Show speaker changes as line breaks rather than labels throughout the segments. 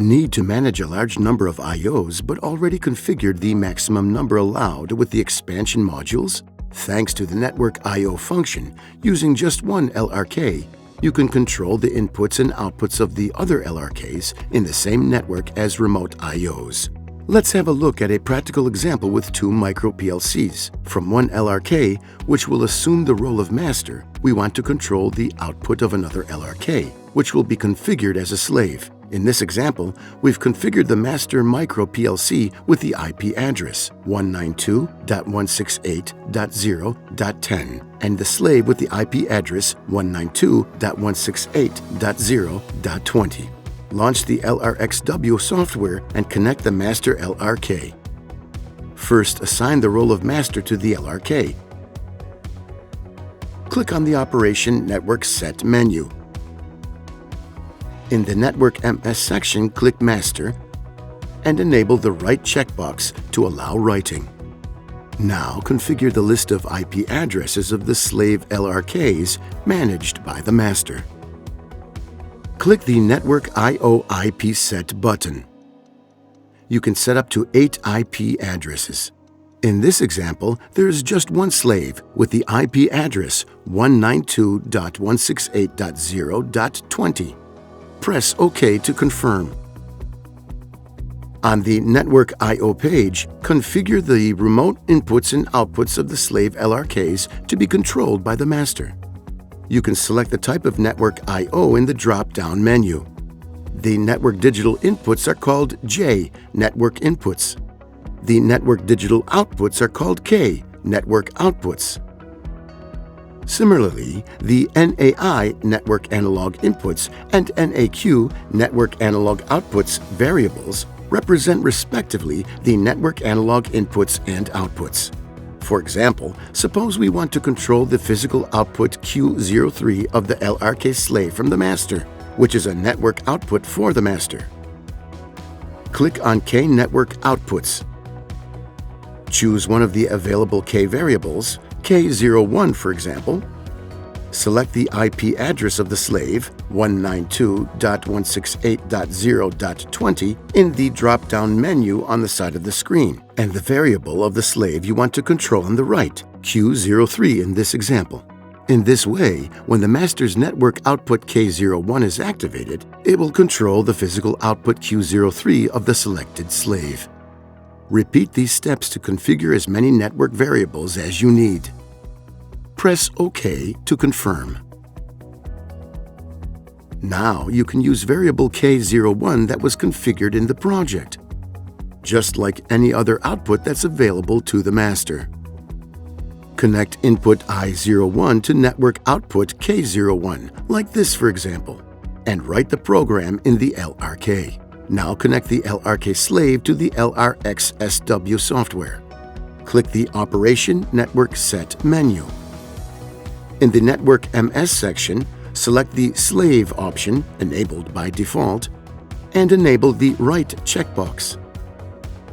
Need to manage a large number of I/Os but already configured the maximum number allowed with the expansion modules? Thanks to the network I/O function, using just one LRK, you can control the inputs and outputs of the other LRKs in the same network as remote I/Os. Let's have a look at a practical example with two micro PLCs. From one LRK, which will assume the role of master, we want to control the output of another LRK, which will be configured as a slave. In this example, we've configured the master micro PLC with the IP address 192.168.0.10 and the slave with the IP address 192.168.0.20. Launch the LRXW software and connect the master LRK. First, assign the role of master to the LRK. Click on the Operation Network Set menu. In the Network MS section, click Master and enable the Write checkbox to allow writing. Now configure the list of IP addresses of the slave LRKs managed by the master. Click the Network I/O IP Set button. You can set up to 8 IP addresses. In this example, there is just one slave with the IP address 192.168.0.20. Press OK to confirm. On the Network I/O page, configure the remote inputs and outputs of the slave LRKs to be controlled by the master. You can select the type of network I/O in the drop-down menu. The network digital inputs are called J, network inputs. The network digital outputs are called K, network outputs. Similarly, the NAI, network analog inputs, and NAQ, network analog outputs variables represent respectively the network analog inputs and outputs. For example, suppose we want to control the physical output Q03 of the LRK slave from the master, which is a network output for the master. Click on K Network Outputs. Choose one of the available K variables, K01 for example. Select the IP address of the slave, 192.168.0.20, in the drop-down menu on the side of the screen, and the variable of the slave you want to control on the right, Q03 in this example. In this way, when the master's network output K01 is activated, it will control the physical output Q03 of the selected slave. Repeat these steps to configure as many network variables as you need. Press OK to confirm. Now you can use variable K01 that was configured in the project, just like any other output that's available to the master. Connect input I01 to network output K01, like this for example, and write the program in the LRK. Now connect the LRK slave to the LRXSW software. Click the Operation Network Set menu. In the Network MS section, select the Slave option, enabled by default, and enable the Write checkbox.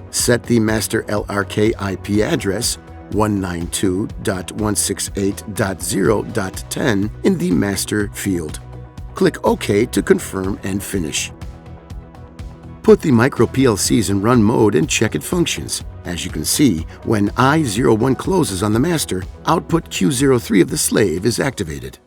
Set the master LRK IP address 192.168.0.10 in the Master field. Click OK to confirm and finish. Put the micro PLCs in run mode and check it functions. As you can see, when I01 closes on the master, output Q03 of the slave is activated.